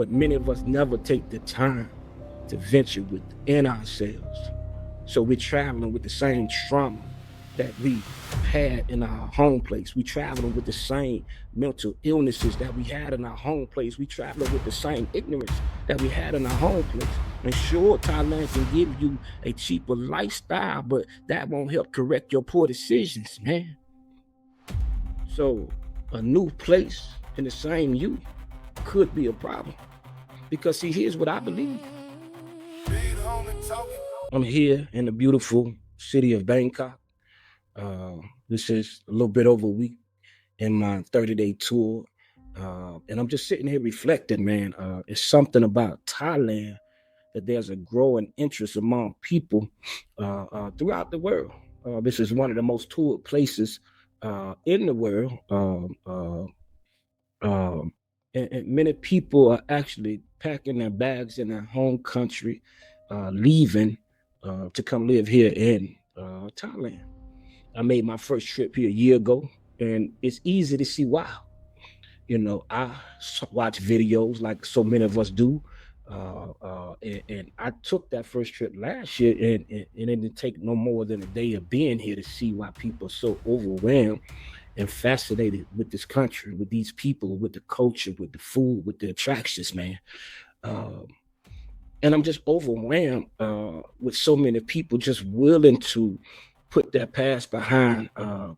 but many of us never take the time to venture within ourselves. So we're traveling with the same trauma that we had in our home place. We traveling with the same mental illnesses that we had in our home place. We traveling with the same ignorance that we had in our home place. And sure, Thailand can give you a cheaper lifestyle, but that won't help correct your poor decisions, man. So a new place in the same you could be a problem. Because see, here's what I believe. I'm here in the beautiful city of Bangkok. This is a little bit over a week in my 30-day tour. And I'm just sitting here reflecting, man. It's something about Thailand that there's a growing interest among people throughout the world. This is one of the most toured places in the world. And many people are actually packing their bags in their home country, leaving to come live here in Thailand. I made my first trip here a year ago, and it's easy to see why. You know, I watch videos like so many of us do. And I took that first trip last year, and it didn't take no more than a day of being here to see why people are so overwhelmed and fascinated with this country, with these people, with the culture, with the food, with the attractions, man. Um, and I'm just overwhelmed with so many people just willing to put their past behind,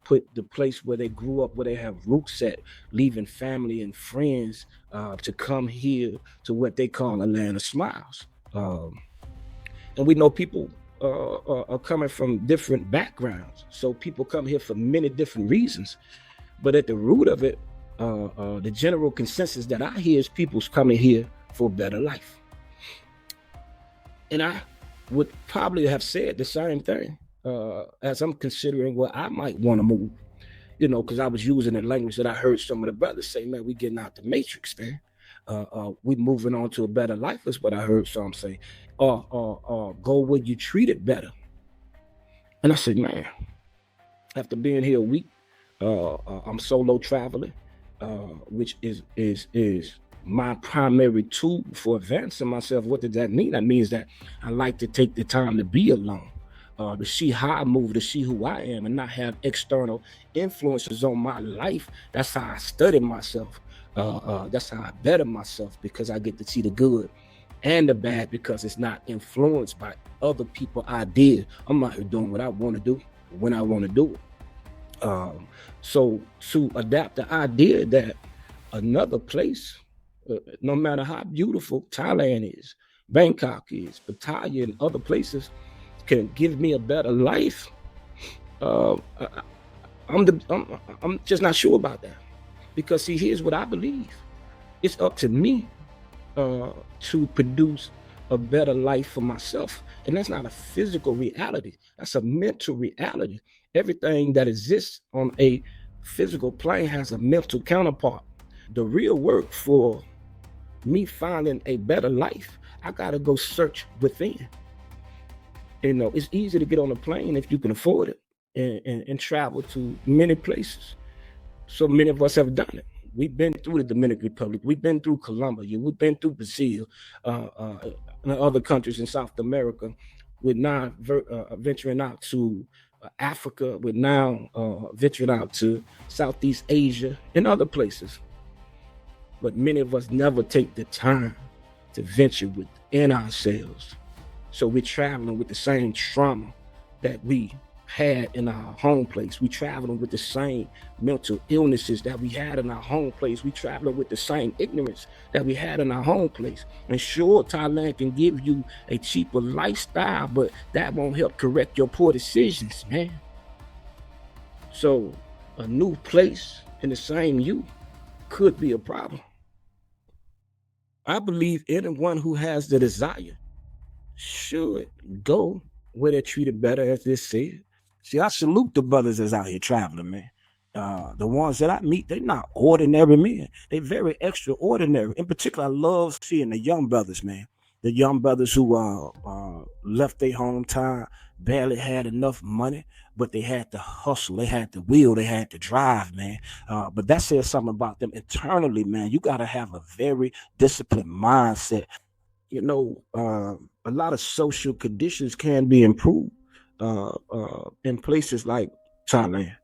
put the place where they grew up, where they have roots at, leaving family and friends to come here to what they call a land of smiles. And we know people are coming from different backgrounds. So people come here for many different reasons. But at the root of it, the general consensus that I hear is people's coming here for a better life. And I would probably have said the same thing as I'm considering where I might want to move, you know, because I was using the language that I heard some of the brothers say, man, we getting out the matrix, man. We moving on to a better life is what I heard some say. Or go where you treated better. And I said, man, after being here a week, I'm solo traveling, which is my primary tool for advancing myself. What does that mean? That means that I like to take the time to be alone, to see how I move, to see who I am, and not have external influences on my life. That's how I study myself. That's how I better myself, because I get to see the good and the bad, because it's not influenced by other people's ideas. I'm out here doing what I want to do when I want to do it. So to adapt the idea that another place, no matter how beautiful Thailand is, Bangkok is, Pattaya and other places can give me a better life, uh, I- I'm just not sure about that. Because see, here's what I believe. It's up to me uh, to produce a better life for myself. And that's not a physical reality. That's a mental reality. Everything that exists on a physical plane has a mental counterpart. The real work for me finding a better life, I gotta go search within. You know, it's easy to get on a plane if you can afford it and travel to many places. So many of us have done it. We've been through the Dominican Republic. We've been through Colombia. We've been through Brazil, and other countries in South America. We're now venturing out to Africa. We're now venturing out to Southeast Asia and other places. But many of us never take the time to venture within ourselves. So we're traveling with the same trauma that we had in our home place. We traveling with the same mental illnesses that we had in our home place. We traveling with the same ignorance that we had in our home place. And sure, Thailand can give you a cheaper lifestyle, but that won't help correct your poor decisions, man. So a new place in the same you could be a problem. I believe anyone who has the desire should go where they're treated better, as they said. See, I salute the brothers that's out here traveling, man. The ones that I meet, they're not ordinary men. They're very extraordinary. In particular, I love seeing the young brothers, man. The young brothers who left their hometown, barely had enough money, but they had to hustle, they had the will, they had to drive, man. But that says something about them internally, man. You got to have a very disciplined mindset. A lot of social conditions can be improved in places like Thailand.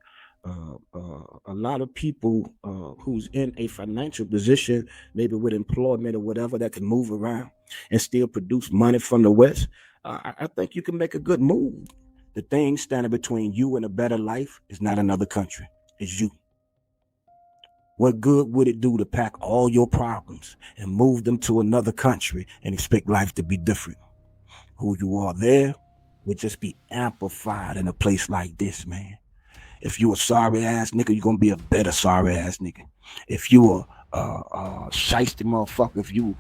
A lot of people who's in a financial position, maybe with employment or whatever, that can move around and still produce money from the West. I think you can make a good move. The thing standing between you and a better life is not another country, it's you. What good would it do to pack all your problems and move them to another country and expect life to be different? Who you are there would just be amplified in a place like this, man. If you a sorry ass nigga, you're gonna be a better sorry ass nigga. If you a shiesty motherfucker, if you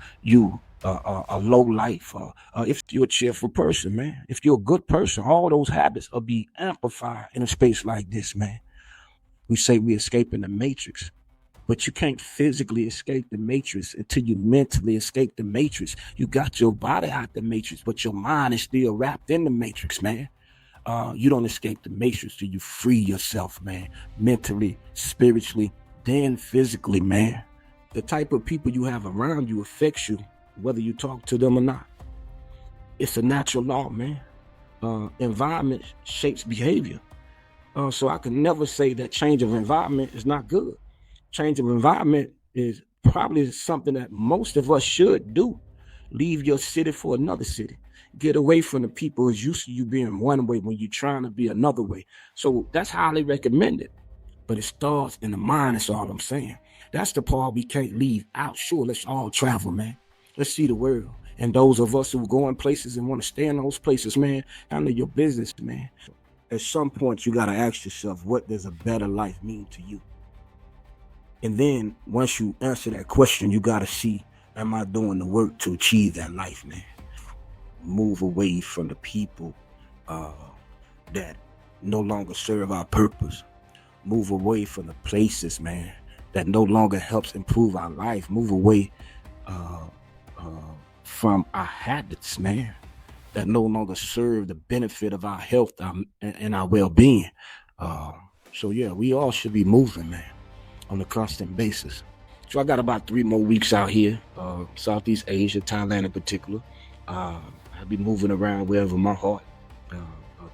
a low life, if you're a cheerful person, man, if you're a good person, all those habits will be amplified in a space like this, man. We say we escaping the matrix, but you can't physically escape the matrix until you mentally escape the matrix. You got your body out the matrix, but your mind is still wrapped in the matrix, man. You don't escape the matrix till you free yourself, man, mentally, spiritually, then physically, man. The type of people you have around you affects you, whether you talk to them or not. It's a natural law, man. Environment shapes behavior. So I can never say that change of environment is not good. Change of environment is probably something that most of us should do. Leave your city for another city. Get away from the people who's used to you being one way when you're trying to be another way. So that's highly recommended. But it starts in the mind, that's all I'm saying. That's the part we can't leave out. Sure, let's all travel, man. Let's see the world. And those of us who are going places and want to stay in those places, man, handle your business, man. At some point, you got to ask yourself, what does a better life mean to you? And then once you answer that question, you got to see, am I doing the work to achieve that life, man? Move away from the people uh, that no longer serve our purpose. Move away from the places, man, that no longer helps improve our life. Move away uh, uh, from our habits, man, that no longer serve the benefit of our health and our well-being. Uh, so yeah, we all should be moving, man, on a constant basis. So I got about 3 more weeks out here, Southeast Asia, Thailand in particular. Uh, I'll be moving around wherever my heart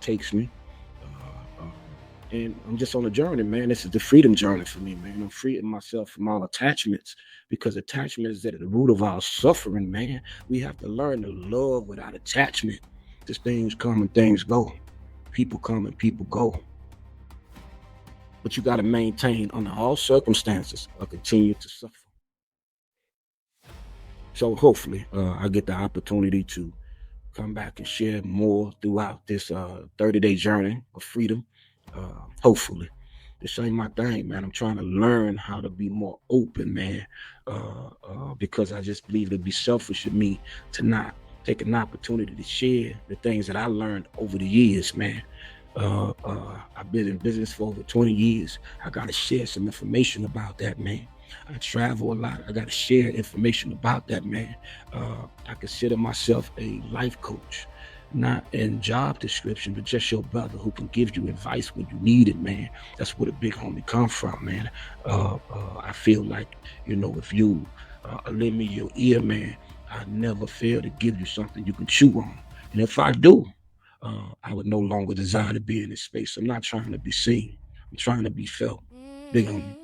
takes me. And I'm just on a journey, man. This is the freedom journey for me, man. I'm freeing myself from all attachments because attachment is at the root of our suffering, man. We have to learn to love without attachment. Just things come and things go. People come and people go. But you got to maintain under all circumstances or continue to suffer. So hopefully I get the opportunity to come back and share more throughout this 30-day journey of freedom. Hopefully. This ain't my thing, man. I'm trying to learn how to be more open, man, because I just believe it'd be selfish of me to not take an opportunity to share the things that I learned over the years, man. I've been in business for over 20 years. I got to share some information about that, man. I travel a lot. I got to share information about that, man. I consider myself a life coach, not in job description, but just your brother who can give you advice when you need it, man. That's where the big homie come from, man. I feel like, if you lend me your ear, man, I never fail to give you something you can chew on. And if I do, I would no longer desire to be in this space. I'm not trying to be seen. I'm trying to be felt. Big homie.